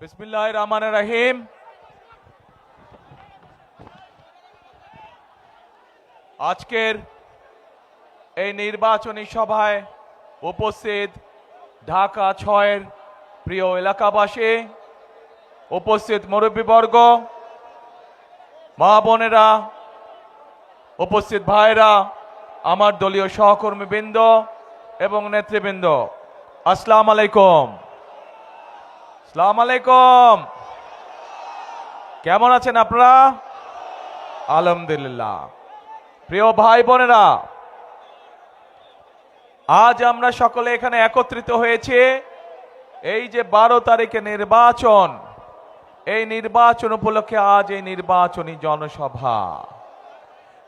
বিসমিল্লাহির রহমানির রহিম। আজকের এই নির্বাচনী সভায় উপস্থিত ঢাকা ৬-এর প্রিয় এলাকাবাসী, উপস্থিত মুরব্বীবর্গ, মা বোনেরা, উপস্থিত ভাইরা, আমার দলীয় সহকর্মীবৃন্দ এবং নেতৃবৃন্দ, আসসালামু আলাইকুম। আসসালামু আলাইকুম। কেমন আছেন আপনারা? আলহামদুলিল্লাহ। প্রিয় ভাই বোনেরা, আজ আমরা সকলে এখানে একত্রিত হয়েছি এই যে 12 তারিখে নির্বাচন, এই নির্বাচন উপলক্ষে আজ এই নির্বাচনী জনসভা।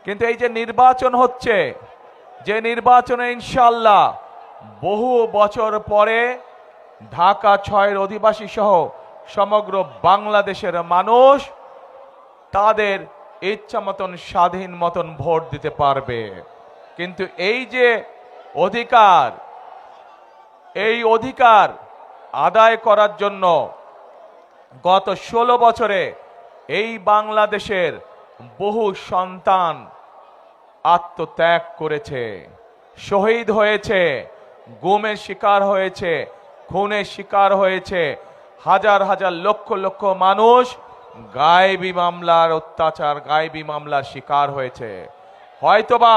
কিন্তু এই যে নির্বাচন হচ্ছে, যে নির্বাচনে ইনশাআল্লাহ বহু বছর পরে ঢাকা ৬-এর অধিবাসী সহ সমগ্র বাংলাদেশের মানুষ তাদের ইচ্ছা মতন স্বাধীন মতন ভোট দিতে পারবে। কিন্তু এই যে অধিকার, এই অধিকার আদায় করার জন্য গত 16 বছরে এই বাংলাদেশের বহু সন্তান আত্মত্যাগ করেছে, শহীদ হয়েছে, গুমের শিকার হয়েছে, খুনের শিকার হয়েছে, হাজার হাজার লক্ষ লক্ষ মানুষ গায়েবী মামলার অত্যাচার, গায়েবী মামলার শিকার হয়েছে। হয়তোবা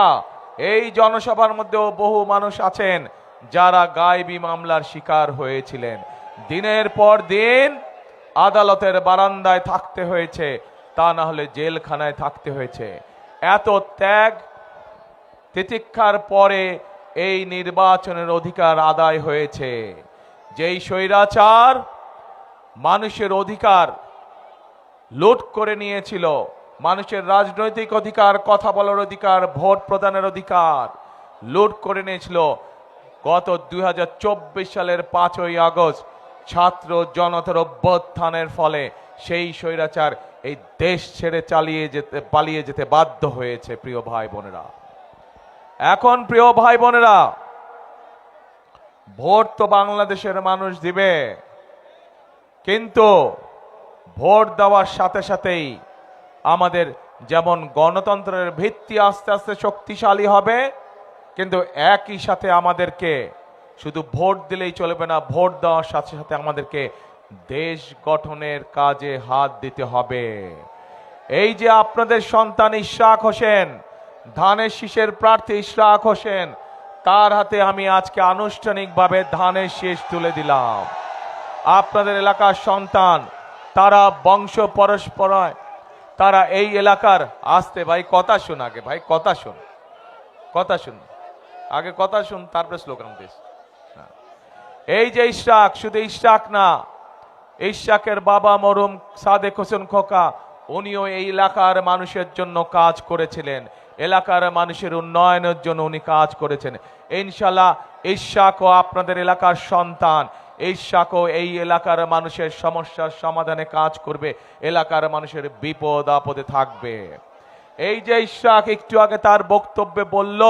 এই জনসভার মধ্যেও বহু মানুষ আছেন যারা গায়েবী মামলার শিকার হয়েছিলেন। দিনের পর দিন আদালতের বারান্দায় থাকতে হয়েছে, তা না হলে জেলখানায় থাকতে হয়েছে। এত ত্যাগ তিতিক্ষার পরে এই নির্বাচনের অধিকার আদায় হয়েছে। যেই স্বৈরাচার মানুষের অধিকার লুট করে নিয়েছিল, মানুষের রাজনৈতিক অধিকার, কথা বলার অধিকার, ভোট প্রদানের অধিকার লুট করে নিয়েছিল, গত 2024 সালের 5ই আগস্ট ছাত্র জনতার অভ্যুত্থানের ফলে সেই স্বৈরাচার এই দেশ ছেড়ে পালিয়ে যেতে বাধ্য হয়েছে। প্রিয় ভাই বোনেরা, এখন প্রিয় ভাই বোনেরা, ভোট তো বাংলাদেশের মানুষ দিবে, কিন্তু ভোট দেওয়ার সাথে সাথেই আমাদের যেমন গণতন্ত্রের ভিত্তি আস্তে আস্তে শক্তিশালী হবে, কিন্তু একই সাথে আমাদেরকে শুধু ভোট দিলেই চলবে না, ভোট দেওয়ার সাথে সাথে আমাদেরকে দেশ গঠনের কাজে হাত দিতে হবে। এই যে আপনাদের সন্তান ইশরাক হোসেন, ধানের শীষের প্রার্থী ইশরাক হোসেন, তার হাতে আমি আজকে আনুষ্ঠানিকভাবে ধানের শীষ তুলে দিলাম। আপনাদের এলাকার সন্তান, তারা বংশ পরস্পরায়, তারা এই এলাকার আসতে, ভাই কথা শুন, আগে ভাই কথা শুন, কথা শুন, আগে কথা শুন, তারপরে স্লোগান দিস। এই যে ইশরাক, শুধু ইশরাক না, ইশরাকের বাবা মরহুম সাদেক হোসেন খোকা, উনিও এই এলাকার মানুষের জন্য কাজ করেছিলেন, এলাকার মানুষের উন্নয়নের জন্য উনি কাজ করেছেন। ইনশাআল্লাহ ইশরাকও আপনাদের এলাকার সন্তান, ইশরাকও এই এলাকার মানুষের সমস্যার সমাধানে কাজ করবে, এলাকার মানুষের বিপদ আপদে থাকবে। এই যে ইশরাক একটু আগে তার বক্তব্যে বলল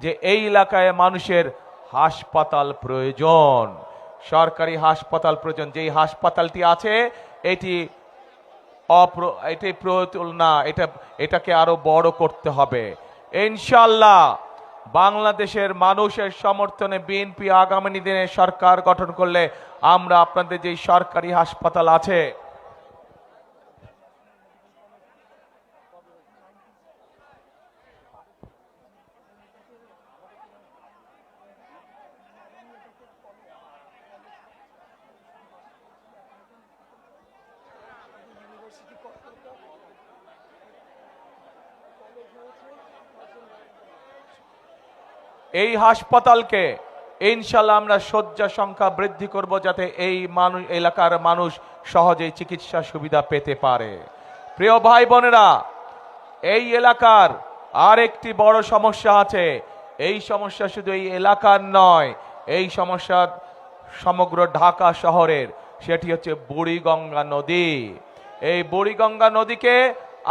যে এই এলাকায় মানুষের হাসপাতাল প্রয়োজন, সরকারি হাসপাতাল প্রয়োজন। যেই হাসপাতালটি আছে এটি প্রয়োজন না, এটাকে আরো বড় করতে হবে। ইনশাআল্লাহ বাংলাদেশের মানুষের সমর্থনে বিএনপি আগামী দিনে সরকার গঠন করলে আমরা আপনাদের যে সরকারি হাসপাতাল আছে, এই হাসপাতালকে ইনশাআল্লাহ আমরা শয্যা সংখ্যা বৃদ্ধি করব, যাতে এই এলাকার মানুষ সহজেই চিকিৎসা সুবিধা পেতে পারে। প্রিয় ভাই বোনেরা, এই এলাকার আর একটি বড় সমস্যা আছে। এই সমস্যা শুধু এই এলাকার নয়, এই সমস্যা সমগ্র ঢাকা শহরের। সেটি হচ্ছে বুড়িগঙ্গা নদী। এই বুড়িগঙ্গা নদীকে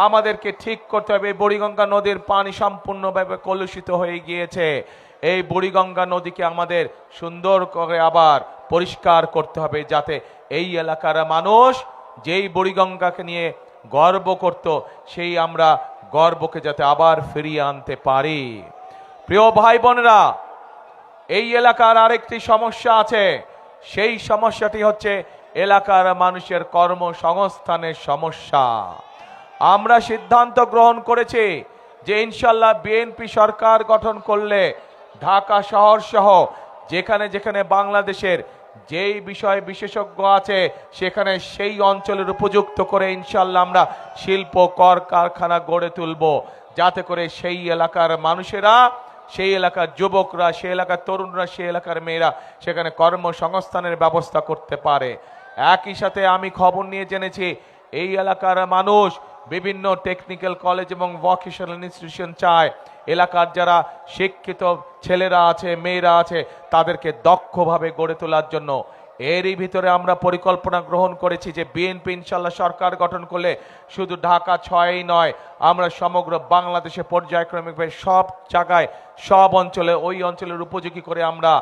আমাদেরকে ঠিক করতে হবে। বুড়িগঙ্গা নদীর পানি সম্পূর্ণভাবে কলুষিত হয়ে গিয়েছে। এই বুড়িগঙ্গা নদীকে আমাদের সুন্দর করে আবার পরিষ্কার করতে হবে, যাতে এই এলাকার মানুষ যেই বুড়িগঙ্গাকে নিয়ে গর্ব করত, সেই আমরা গর্বকে যাতে আবার ফিরিয়ে আনতে পারি। প্রিয় ভাই বোনেরা, এই এলাকার আরেকটি সমস্যা আছে। সেই সমস্যাটি হচ্ছে এলাকার মানুষের কর্মসংস্থানের সমস্যা। আমরা সিদ্ধান্ত গ্রহণ করেছি যে ইনশাল্লাহ বিএনপি সরকার গঠন করলে ঢাকা শহর সহ যেখানে যেখানে বাংলাদেশের যেই বিষয় বিশেষজ্ঞ আছে সেখানে সেই অঞ্চলের উপযুক্ত করে ইনশাল্লাহ আমরা শিল্প কর কারখানা গড়ে তুলব, যাতে করে সেই এলাকার মানুষেরা, সেই এলাকার যুবকরা, সেই এলাকার তরুণরা, সেই এলাকার মেয়েরা সেখানে কর্মসংস্থানের ব্যবস্থা করতে পারে। একই সাথে আমি খবর নিয়ে জেনেছি এই এলাকার মানুষ বিভিন্ন টেকনিক্যাল কলেজ এবং ভোকেশনাল ইনস্টিটিউশন চায় এলাকার যারা শিক্ষিত ছেলেরা আছে, মেয়েরা আছে, তাদেরকে দক্ষভাবে গড়ে তোলার জন্য। এরই ভিতরে আমরা পরিকল্পনা গ্রহণ করেছি যে বিএনপি ইনশাল্লাহ সরকার গঠন করলে শুধু ঢাকা 6ই নয়, আমরা সমগ্র বাংলাদেশে পর্যায়ক্রমিকভাবে সব জায়গায়, সব অঞ্চলে, ওই অঞ্চলের উপযোগী করে আমরা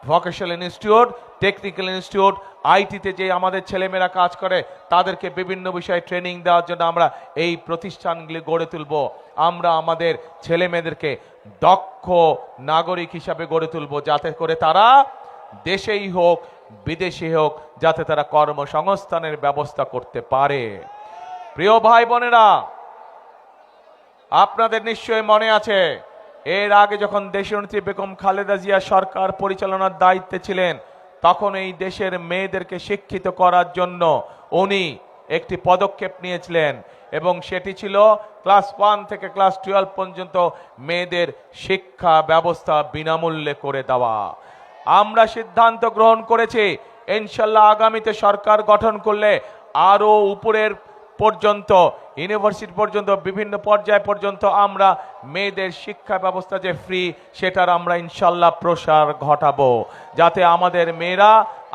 ভোকেশনাল ইনস্টিটিউট, টেকনিক্যাল ইনস্টিটিউট, আইটিতে যে আমাদের ছেলেমেয়েরা কাজ করে তাদেরকে বিভিন্ন বিষয়ে ট্রেনিং দেওয়ার জন্য আমরা এই প্রতিষ্ঠানগুলি গড়ে তুলব। আমরা আমাদের ছেলেমেয়েদেরকে দক্ষ নাগরিক হিসাবে গড়ে তুলব, যাতে করে তারা দেশেই হোক বিদেশে হোক যাতে তারা কর্মসংস্থানের ব্যবস্থা করতে পারে। প্রিয় ভাই বোনেরা, আপনাদের নিশ্চয়ই মনে আছে এর আগে যখন দেশনেত্রী বেগম খালেদা জিয়া সরকার পরিচালনার দায়িত্বে ছিলেন, তখন এই দেশের মেয়েদেরকে শিক্ষিত করার জন্য উনি একটি পদক্ষেপ নিয়েছিলেন, এবং সেটি ছিল ক্লাস 1 থেকে ক্লাস 12 পর্যন্ত মেয়েদের শিক্ষা ব্যবস্থা বিনামূল্যে করে দেওয়া। আমরা সিদ্ধান্ত গ্রহণ করেছি ইনশাল্লাহ আগামীতে সরকার গঠন করলে আরো উপরের পর্যন্ত, ইউনিভার্সিটি পর্যন্ত, বিভিন্ন পর্যায় পর্যন্ত আমরা মেয়েদের শিক্ষা ব্যবস্থা যে ফ্রি, সেটার আমরা ইনশাল্লাহ প্রসার ঘটাবো, যাতে আমাদের মেয়েরা,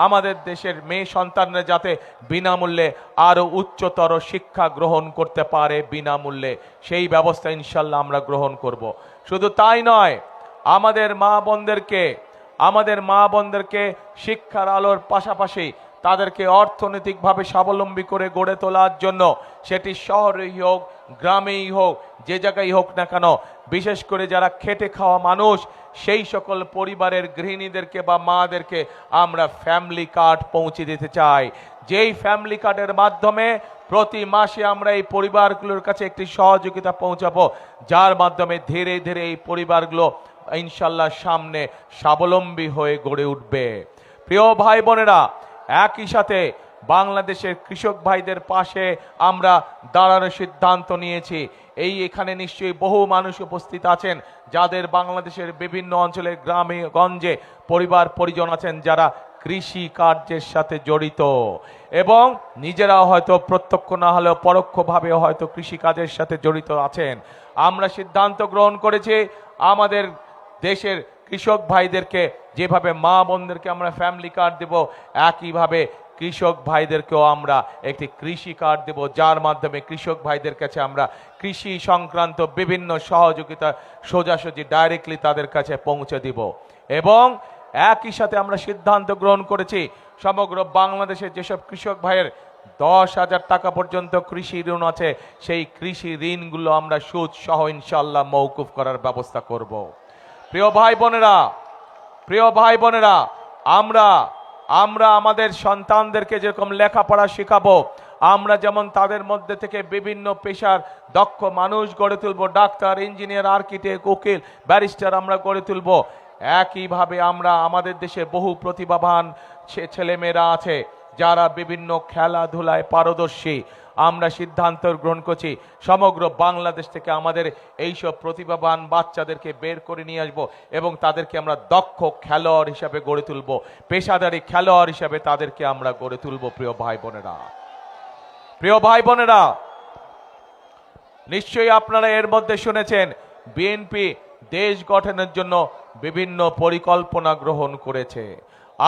আমাদের দেশের মেয়ে সন্তানরা যাতে বিনামূল্যে আরো উচ্চতর শিক্ষা গ্রহণ করতে পারে বিনামূল্যে, সেই ব্যবস্থা ইনশাল্লাহ আমরা গ্রহণ করব। শুধু তাই নয়, আমাদের মা বোনদেরকে শিক্ষার আলোর পাশাপাশি তাদেরকে অর্থনৈতিকভাবে স্বাবলম্বী করে গড়ে তোলার জন্য, সেটি শহরেই হোক গ্রামেই হোক যে জায়গায় হোক না কেন, বিশেষ করে যারা খেটে খাওয়া মানুষ সেই সকল পরিবারের গৃহিণীদেরকে বা মাদেরকে আমরা ফ্যামিলি কার্ড পৌঁছে দিতে চাই। যেই ফ্যামিলি কার্ডের মাধ্যমে প্রতি মাসে আমরা এই পরিবারগুলোর কাছে একটি সহযোগিতা পৌঁছাবো, যার মাধ্যমে ধীরে ধীরে এই পরিবারগুলো ইনশাল্লাহ সামনে স্বাবলম্বী হয়ে গড়ে উঠবে। প্রিয় ভাই বোনেরা, একই সাথে বাংলাদেশের কৃষক ভাইদের পাশে আমরা দাঁড়ানোর সিদ্ধান্ত নিয়েছি। এখানে নিশ্চয়ই বহু মানুষ উপস্থিত আছেন যাদের বাংলাদেশের বিভিন্ন অঞ্চলে গ্রামে গঞ্জে পরিবার পরিজন আছেন যারা কৃষি কার্যের সাথে জড়িত, এবং নিজেরাও হয়তো প্রত্যক্ষ না হলেও পরোক্ষভাবে হয়তো কৃষি কাজের সাথে জড়িত আছেন। আমরা সিদ্ধান্ত গ্রহণ করেছি আমাদের দেশের কৃষক ভাইদেরকে যেভাবে মা বোনদেরকে আমরা ফ্যামিলি কার্ড দেব, একইভাবে কৃষক ভাইদেরকেও আমরা একটি কৃষি কার্ড দেব, যার মাধ্যমে কৃষক ভাইদের কাছে আমরা কৃষি সংক্রান্ত বিভিন্ন সহযোগিতা সোজাসুজি ডাইরেক্টলি তাদের কাছে পৌঁছে দিব। এবং একই সাথে আমরা সিদ্ধান্ত গ্রহণ করেছি সমগ্র বাংলাদেশের যেসব কৃষক ভাইয়ের 10,000 টাকা পর্যন্ত কৃষি ঋণ আছে, সেই কৃষি ঋণগুলো আমরা সুদ সহ ইনশাল্লাহ মওকুফ করার ব্যবস্থা করব। প্রিয় ভাই বোনেরা, আমরা আমাদের সন্তানদেরকে যেরকম লেখাপড়া শেখাবো, আমরা যেমন তাদের মধ্যে থেকে বিভিন্ন পেশার দক্ষ মানুষ গড়ে তুলবো, ডাক্তার, ইঞ্জিনিয়ার, আর্কিটেক্ট, উকিল, ব্যারিস্টার আমরা গড়ে তুলবো, একইভাবে আমরা আমাদের দেশে বহু প্রতিভাবান ছেলেমেয়েরা আছে যারা বিভিন্ন খেলাধুলায় পারদর্শী। আমরা সিদ্ধান্ত গ্রহণ করছি সমগ্র বাংলাদেশ থেকে আমাদের এইসব প্রতিভাবান বাচ্চাদেরকে বের করে নিয়ে আসবো এবং তাদেরকে আমরা দক্ষ খেলোয়াড় হিসাবে গড়ে তুলবো, পেশাদারি খেলোয়াড় হিসাবে তাদেরকে আমরা গড়ে তুলবো। প্রিয় ভাই বোনেরা, নিশ্চয়ই আপনারা এর মধ্যে শুনেছেন বিএনপি দেশ গঠনের জন্য বিভিন্ন পরিকল্পনা গ্রহণ করেছে।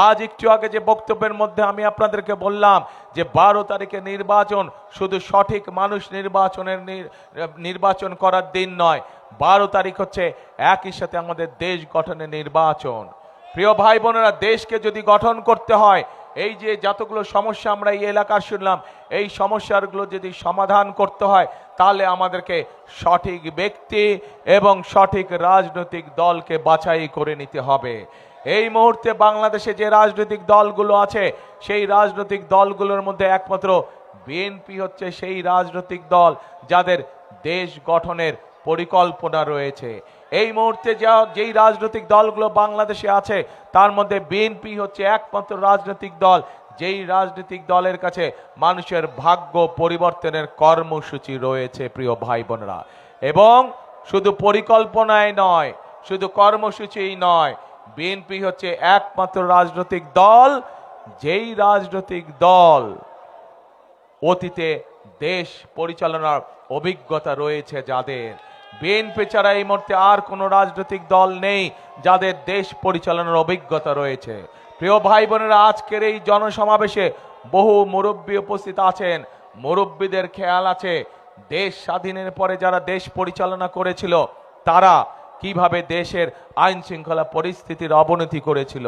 আজ একটু আগে যে বক্তব্যের মধ্যে আমি আপনাদেরকে বললাম যে 12 তারিখে নির্বাচন শুধু সঠিক মানুষ নির্বাচন করার দিন নয়, 12 তারিখ হচ্ছে একই সাথে আমাদের দেশ গঠনের নির্বাচন। প্রিয় ভাই বোনেরা, দেশকে যদি গঠন করতে হয়, এই যে যতগুলো সমস্যা আমরা এই এলাকার শুনলাম, এই সমস্যাগুলো যদি সমাধান করতে হয়, তাহলে আমাদেরকে সঠিক ব্যক্তি এবং সঠিক রাজনৈতিক দলকে বাছাই করে নিতে হবে। এই মুহূর্তে বাংলাদেশে যে রাজনৈতিক দলগুলো আছে, সেই রাজনৈতিক দলগুলোর মধ্যে একমাত্র বিএনপি হচ্ছে সেই রাজনৈতিক দল যাদের দেশ গঠনের পরিকল্পনা রয়েছে। এই মুহূর্তে যেই রাজনৈতিক দলগুলো বাংলাদেশে আছে, তার মধ্যে বিএনপি হচ্ছে একমাত্র রাজনৈতিক দল যেই রাজনৈতিক দলের কাছে মানুষের ভাগ্য পরিবর্তনের কর্মসূচি রয়েছে। প্রিয় ভাই বোনেরা, এবং শুধু পরিকল্পনায় নয়, শুধু কর্মসূচিই নয়, বিএনপি হচ্ছে একমাত্র রাজনৈতিক দল যেই রাজনৈতিক দল অতীতে দেশ পরিচালনার অভিজ্ঞতা রয়েছে যাদের। বিএনপি ছাড়া এই মুহূর্তে আর কোনো রাজনৈতিক দল নেই যাদের দেশ পরিচালনার অভিজ্ঞতা রয়েছে। প্রিয় ভাই বোনেরা, আজকের এই জনসমাবেশে বহু মুরব্বী উপস্থিত আছেন। মুরব্বীদের খেয়াল আছে দেশ স্বাধীনের পরে যারা দেশ পরিচালনা করেছিল তারা কিভাবে দেশের আইন শৃঙ্খলা পরিস্থিতির অবনতি করেছিল।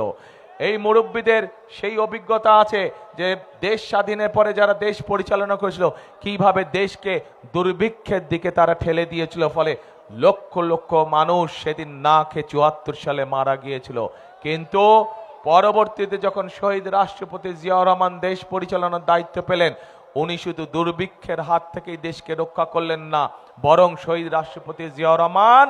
এই মুরব্বীদের সেই অভিজ্ঞতা আছে যে দেশ স্বাধীনের পরে যারা দেশ পরিচালনা করেছিল কিভাবে দেশকে দুর্ভিক্ষের দিকে তারা ঠেলে দিয়েছিল, ফলে লক্ষ লক্ষ মানুষ সেদিন না খেয়ে 74 সালে মারা গিয়েছিল। কিন্তু পরবর্তীতে যখন শহীদ রাষ্ট্রপতি জিয়াউর রহমান দেশ পরিচালনার দায়িত্ব পেলেন, উনি শুধু দুর্ভিক্ষের হাত থেকেই দেশকে রক্ষা করলেন না, বরং শহীদ রাষ্ট্রপতি জিয়াউর রহমান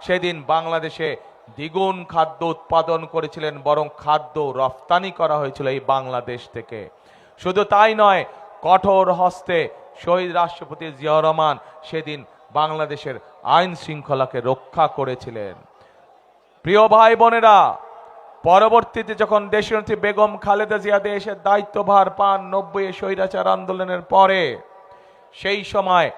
সেদিন বাংলাদেশে দ্বিগুণ খাদ্য উৎপাদন করেছিলেন, বরং খাদ্য রফতানি করা হয়েছিল এই বাংলাদেশ থেকে। শুধু তাই নয়, কঠোর হস্তে শহীদ রাষ্ট্রপতি জিয়াউর রহমান সেদিন বাংলাদেশের আইন শৃঙ্খলাকে রক্ষা করেছিলেন। প্রিয় ভাই বোনেরা, পরবর্তীতে যখন দেশনেত্রী বেগম খালেদা জিয়া দেশের দায়িত্বভার পান 90 স্বৈরাচার আন্দোলনের পরে, সেই সময়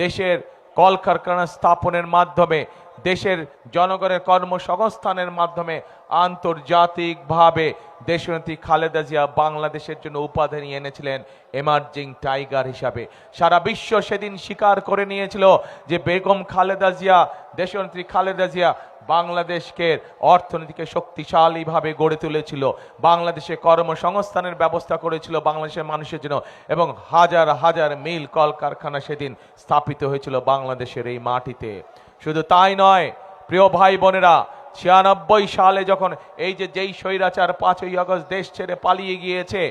দেশের কলকারখানা স্থাপনের মাধ্যমে, দেশের জনগণের কর্মসংস্থানের মাধ্যমে আন্তর্জাতিকভাবে দেশনেত্রী খালেদা জিয়া বাংলাদেশের জন্য উপাধি নিয়ে এনেছিলেন এমার্জিং টাইগার হিসাবে। সারা বিশ্ব সেদিন স্বীকার করে নিয়েছিল যে বেগম খালেদা জিয়া, দেশনেত্রী খালেদা জিয়া বাংলাদেশকে অর্থনীতিকে শক্তিশালীভাবে গড়ে তুলেছিল, বাংলাদেশে কর্মসংস্থানের ব্যবস্থা করেছিল বাংলাদেশের মানুষের জন্য, এবং হাজার হাজার মিল কলকারখানা সেদিন স্থাপিত হয়েছিল বাংলাদেশের এই মাটিতে। শুধু তাই নয়, প্রিয় ভাই বোনেরা, 96 সালে যখন যেই স্বৈরাচার 5ই আগস্ট দেশ ছেড়ে পালিয়ে গিয়েছে,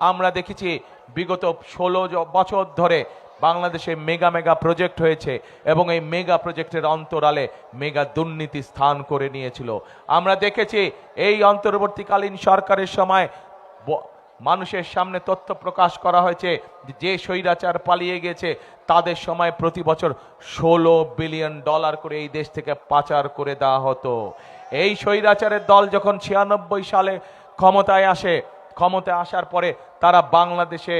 আমরা দেখেছি বিগত 16 বছর ধরে বাংলাদেশে মেগা প্রজেক্ট হয়েছে এবং এই মেগা প্রজেক্টের অন্তরালে মেগা দুর্নীতি স্থান করে নিয়েছিল। আমরা দেখেছি এই অন্তর্বর্তীকালীন সরকারের সময় মানুষের সামনে তথ্য প্রকাশ করা হয়েছে যে স্বৈরাচার পালিয়ে গেছে তাদের সময় প্রতি বছর $16 বিলিয়ন করে এই দেশ থেকে পাচার করে দেওয়া হতো। এই স্বৈরাচারের দল যখন 96 সালে ক্ষমতায় আসে, ক্ষমতায় আসার পরে তারা বাংলাদেশে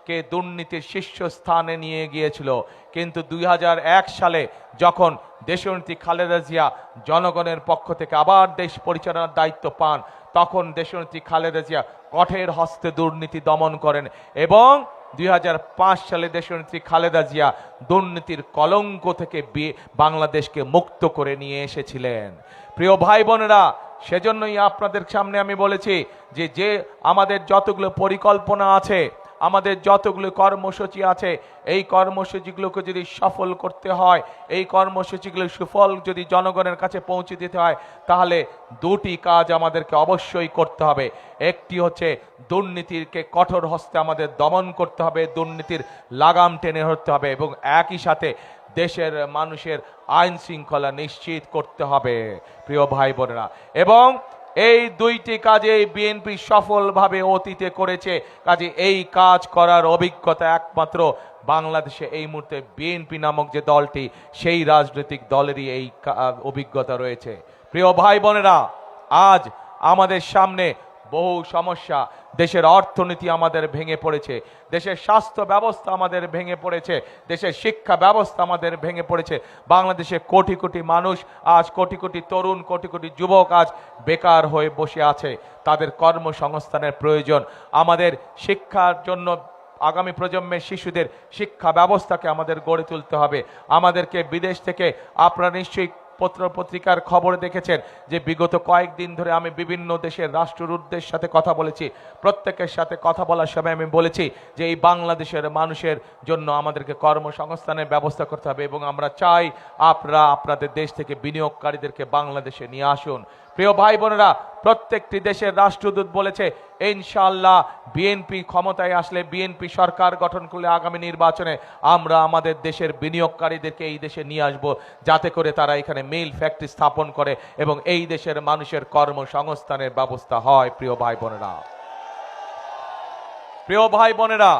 কে দুর্নীতির শীর্ষস্থানে নিয়ে গিয়েছিল। কিন্তু 2001 সালে যখন দেশনেত্রী খালেদা জিয়া জনগণের পক্ষ থেকে আবার দেশ পরিচালনার দায়িত্ব পান, তখন দেশনেত্রী খালেদা জিয়া কঠোর হস্তে দুর্নীতি দমন করেন এবং 2005 সালে দেশনেত্রী খালেদা জিয়া দুর্নীতির কলঙ্ক থেকে বাংলাদেশকে মুক্ত করে নিয়ে এসেছিলেন। প্রিয় ভাই বোনেরা, সেজন্যই আপনাদের সামনে আমি বলেছি যে আমাদের যতগুলো পরিকল্পনা আছে, আমাদের যতগুলো কর্মসূচি আছে, এই কর্মসূচিগুলোকে যদি সফল করতে হয়, এই কর্মসূচিগুলোর সুফল যদি জনগণের কাছে পৌঁছে দিতে হয়, তাহলে দুটি কাজ আমাদেরকে অবশ্যই করতে হবে। একটি হচ্ছে দুর্নীতিকে কঠোর হস্তে আমাদের দমন করতে হবে, দুর্নীতির লাগাম টেনে ধরতে হবে, এবং একই সাথে দেশের মানুষের আইন শৃঙ্খলা নিশ্চিত করতে হবে। প্রিয় ভাই বোনেরা, এবং এই দুইটি কাজে বিএনপি সফলভাবে অতীতে করেছে। কাজে এই কাজ করার অভিজ্ঞতা একমাত্র বাংলাদেশে এই মুহূর্তে বিএনপি নামক যে দলটি, সেই রাজনৈতিক দলেরই এই অভিজ্ঞতা রয়েছে। প্রিয় ভাই বোনেরা, আজ আমাদের সামনে বহু সমস্যা, দেশের অর্থনীতি আমাদের ভেঙে পড়েছে, দেশের স্বাস্থ্য ব্যবস্থা আমাদের ভেঙে পড়েছে, দেশের শিক্ষা ব্যবস্থা আমাদের ভেঙে পড়েছে। বাংলাদেশে কোটি কোটি মানুষ আজ, কোটি কোটি তরুণ, কোটি কোটি যুবক আজ বেকার হয়ে বসে আছে। তাদের কর্মসংস্থানের প্রয়োজন। আমাদের শিক্ষার জন্য আগামী প্রজন্মের শিশুদের শিক্ষা ব্যবস্থাকে আমাদের গড়ে তুলতে হবে। আমাদেরকে বিদেশ থেকে, আপনারা নিশ্চয়ই পত্র পত্রিকার খবর দেখেছেন যে বিগত কয়েকদিন ধরে আমি বিভিন্ন দেশের রাষ্ট্রদূতদের সাথে কথা বলেছি। প্রত্যেকের সাথে কথা বলার সময় আমি বলেছি যে এই বাংলাদেশের মানুষের জন্য আমাদেরকে কর্মসংস্থানের ব্যবস্থা করতে হবে এবং আমরা চাই আপনারা আপনাদের দেশ থেকে বিনিয়োগকারীদেরকে বাংলাদেশে নিয়ে আসুন। প্রিয় ভাই বোনেরা, প্রত্যেকটি দেশের রাষ্ট্রদূত বলেছে ইনশাআল্লাহ বিএনপি ক্ষমতায় আসলে, বিএনপি সরকার গঠন করলে আগামী নির্বাচনে আমরা আমাদের দেশের বিনিয়োগকারীদেরকে এই দেশে নিয়ে আসব, যাতে করে তারা এখানে মিল ফ্যাক্টরি স্থাপন করে এবং এই দেশের মানুষের কর্মসংস্থানের ব্যবস্থা হয়। প্রিয় ভাই বোনেরা, প্রিয় ভাই বোনেরা,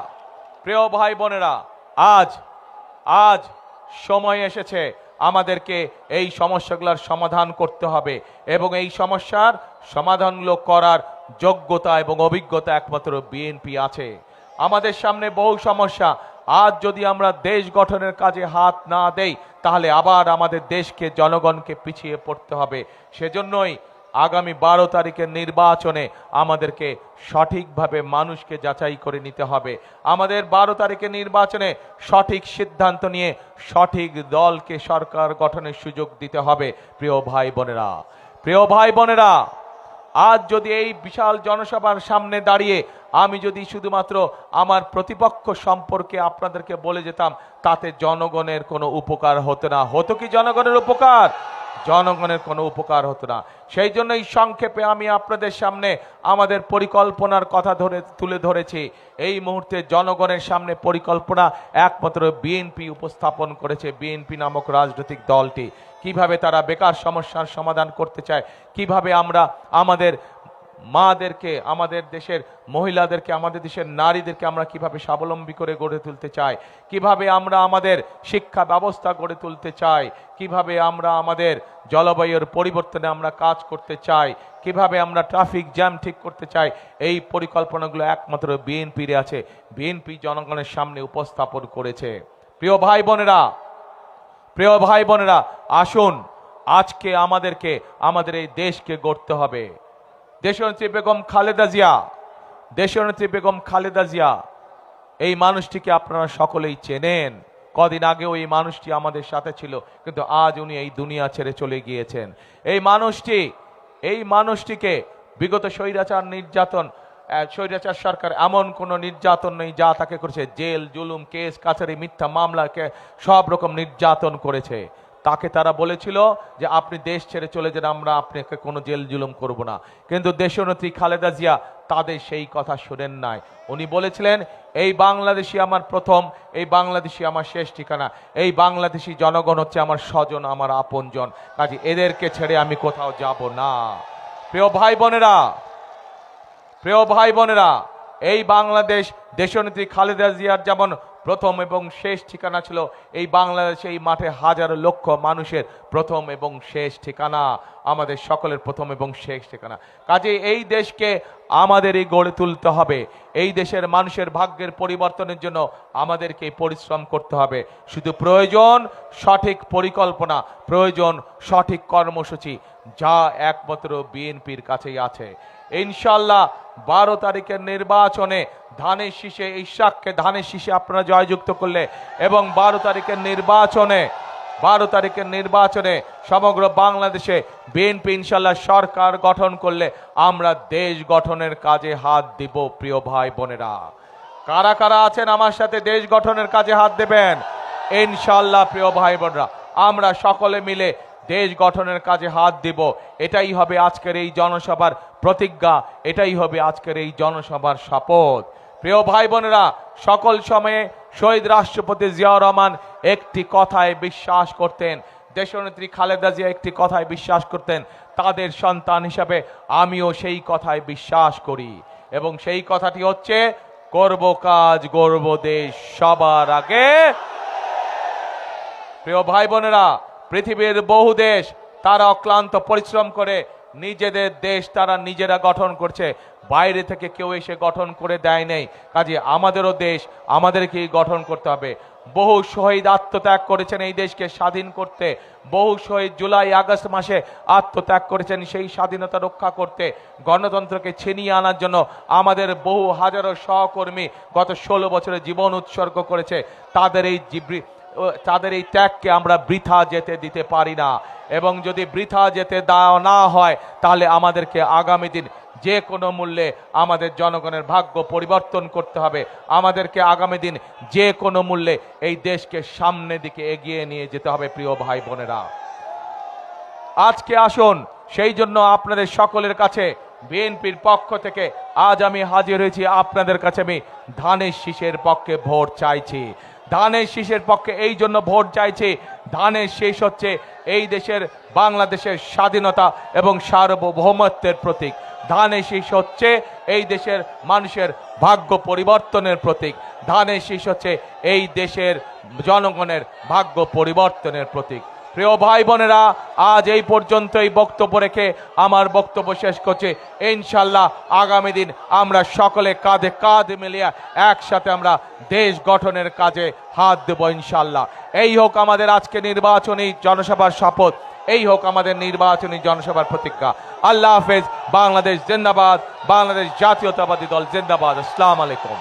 প্রিয় ভাই বোনেরা, আজ আজ সময় এসেছে আমাদেরকে এই সমস্যাগুলোর সমাধান করতে হবে এবং এই সমস্যার সমাধানগুলো করার যোগ্যতা এবং অভিজ্ঞতা একমাত্র বিএনপি আছে। আমাদের সামনে বহু সমস্যা। আজ যদি আমরা দেশ গঠনের কাজে হাত না দেই তাহলে আবার আমাদের দেশকে, জনগণকে পিছিয়ে পড়তে হবে। সেজন্যই আগামী 12 তারিখের নির্বাচনে আমাদেরকে সঠিকভাবে মানুষকে যাচাই করে নিতে হবে। আমাদের 12 তারিখের নির্বাচনে সঠিক সিদ্ধান্ত নিয়ে সঠিক দলকে সরকার গঠনের সুযোগ দিতে হবে। প্রিয় ভাই বোনেরা, প্রিয় ভাই বোনেরা, আজ যদি এই বিশাল জনসভার সামনে দাঁড়িয়ে আমি যদি শুধুমাত্র আমার প্রতিপক্ষ সম্পর্কে আপনাদেরকে বলে যেতাম, তাতে জনগণের কোনো উপকার হতো না। হতো কি জনগণের উপকার? জনগণের কোনো উপকার হতো না। সেই জন্যই সংক্ষেপে আমি আপনাদের সামনে আমাদের পরিকল্পনার কথা তুলে ধরেছি। এই মুহূর্তে জনগণের সামনে পরিকল্পনা একমাত্র বিএনপি উপস্থাপন করেছে। বিএনপি নামক রাজনৈতিক দলটি কিভাবে তারা বেকার সমস্যার সমাধান করতে চায়, কিভাবে আমরা আমাদের মাদেরকে, আমাদের দেশের মহিলাদেরকে, আমাদের দেশের নারীদেরকে আমরা কিভাবে স্বাবলম্বী করে গড়ে তুলতে চাই, কিভাবে আমরা আমাদের শিক্ষা ব্যবস্থা গড়ে তুলতে চাই, কিভাবে আমরা আমাদের জলবায়ুর পরিবর্তনে আমরা কাজ করতে চাই, কিভাবে আমরা ট্রাফিক জ্যাম ঠিক করতে চাই, এই পরিকল্পনাগুলো একমাত্র বিএনপির আছে। বিএনপি জনগণের সামনে উপস্থাপন করেছে। প্রিয় ভাই বোনেরা, প্রিয় ভাই বোনেরা, আসুন আজকে আমাদেরকে আমাদের এই দেশকে গড়তে হবে। দেশনেত্রী বেগম খালেদা জিয়া, দেশনেত্রী বেগম খালেদা জিয়া, এই মানুষটিকে আপনারা সকলেই চেনেন। কদিন আগেও এই মানুষটি আমাদের সাথে ছিল, কিন্তু আজ উনি এই দুনিয়া ছেড়ে চলে গিয়েছেন। এই মানুষটিকে বিগত স্বৈরাচার নির্যাতন, স্বৈরাচার সরকার এমন কোন নির্যাতন নেই যা তাকে করেছে। জেল, জুলুম, কেস কাছারি, মিথ্যা মামলাকে সব রকম নির্যাতন করেছে। তাকে তারা বলেছিল যে আপনি দেশ ছেড়ে চলে যান, আমরা আপনাকে কোনো জেল জুলুম করব না। কিন্তু দেশনেত্রী খালেদা জিয়া তাদের সেই কথা শোনেন নাই। উনি বলেছিলেন এই বাংলাদেশি আমার প্রথম, এই বাংলাদেশি আমার শেষ ঠিকানা, এই বাংলাদেশি জনগণ হচ্ছে আমার স্বজন, আমার আপনজন, কাজে এদেরকে ছেড়ে আমি কোথাও যাব না। প্রিয় ভাই বোনেরা, প্রিয় ভাই বোনেরা, এই বাংলাদেশ দেশনেত্রী খালেদা জিয়ার যেমন প্রথম এবং শেষ ঠিকানা ছিল, এই বাংলাদেশে এই মাঠে হাজার লক্ষ মানুষের প্রথম এবং শেষ ঠিকানা, আমাদের সকলের প্রথম এবং শেষ ঠিকানা। কাজে এই দেশকে আমাদেরই গড়ে তুলতে হবে। এই দেশের মানুষের ভাগ্যের পরিবর্তনের জন্য আমাদেরকে পরিশ্রম করতে হবে। শুধু প্রয়োজন সঠিক পরিকল্পনা, প্রয়োজন সঠিক কর্মসূচি, যা একমাত্র বিএনপির কাছেই আছে। ইনশাআল্লাহ 12 তারিখের নির্বাচনে ধানের শীষে, ইশাককে ধানের শীষে আপনারা জয়যুক্ত করলে এবং 12 তারিখের নির্বাচনে সমগ্র বাংলাদেশে বিএনপি ইনশাআল্লাহ সরকার গঠন করলে আমরা দেশ গঠনের কাজে হাত দিব। প্রিয় ভাই বোনেরা, কারা কারা আছেন আমার সাথে দেশ গঠনের কাজে হাত দেবেন? ইনশাআল্লাহ প্রিয় ভাই বোনেরা, আমরা সকলে মিলে দেশ গঠনের কাজে হাত দিব। এটাই হবে আজকের এই জনসভার প্রতিজ্ঞা, এটাই হবে আজকের এই জনসভার শপথ। প্রিয় ভাই বোনেরা, সকল সময়ে শহীদ রাষ্ট্রপতি জিয়াউর রহমান একটি কথায় বিশ্বাস করতেন, দেশনেত্রী খালেদা জিয়া একটি কথায় বিশ্বাস করতেন। তাদের সন্তান হিসাবে আমিও সেই কথায় বিশ্বাস করি এবং সেই কথাটি হচ্ছে করব কাজ, গড়ব দেশ সবার আগে। প্রিয় ভাই বোনেরা, পৃথিবীর বহু দেশ তারা অক্লান্ত পরিশ্রম করে নিজেদের দেশ তারা নিজেরা গঠন করছে, বাইরে থেকে কেউ এসে গঠন করে দেয় নেই। কাজে আমাদেরও দেশ আমাদেরকেই গঠন করতে হবে। বহু শহীদ আত্মত্যাগ করেছেন এই দেশকে স্বাধীন করতে, বহু শহীদ জুলাই আগস্ট মাসে আত্মত্যাগ করেছেন সেই স্বাধীনতা রক্ষা করতে, গণতন্ত্রকে ছিনিয়ে আনার জন্য আমাদের বহু হাজারো সহকর্মী গত 16 বছরে জীবন উৎসর্গ করেছে। তাদের এই ত্যাগকে আমরা বৃথা যেতে দিতে পারি না, এবং যদি বৃথা যেতে দেওয়া না হয় তাহলে আমাদেরকে আগামী দিন যে কোনো মূল্যে আমাদের জনগণের ভাগ্য পরিবর্তন করতে হবে। আমাদেরকে আগামী দিন যে কোনো মূল্যে এই দেশকে সামনের দিকে এগিয়ে নিয়ে যেতে হবে। প্রিয় ভাই বোনেরা, আজকে আসুন, সেই জন্য আপনাদের সকলের কাছে বিএনপির পক্ষ থেকে আজ আমি হাজির হয়েছি। আপনাদের কাছে আমি ধানের শীষের পক্ষে ভোট চাইছি। ধানের শীষের পক্ষে এই জন্য ভোট চাইছি, ধানের শীষ হচ্ছে এই দেশের বাংলাদেশের স্বাধীনতা এবং সার্বভৌমত্বের প্রতীক। ধানের শীষ হচ্ছে এই দেশের মানুষের ভাগ্য পরিবর্তনের প্রতীক। ধানের শীষ হচ্ছে এই দেশের জনগণের ভাগ্য পরিবর্তনের প্রতীক। প্রিয় ভাই বোনেরা, আজ এই পর্যন্তই বক্তব্য রেখে আমার বক্তব্য শেষ করছি। ইনশাল্লাহ আগামী দিন আমরা সকলে কাঁধে কাঁধ মিলিয়ে একসাথে আমরা দেশ গঠনের কাজে হাত দেব ইনশাল্লাহ। এই হোক আমাদের আজকে নির্বাচনী জনসভার শপথ, এই হোক আমাদের নির্বাচনী জনসভার প্রতিজ্ঞা। আল্লাহ হাফেজ। বাংলাদেশ জিন্দাবাদ, বাংলাদেশ জাতীয়তাবাদী দল জিন্দাবাদ। আসসালামু আলাইকুম।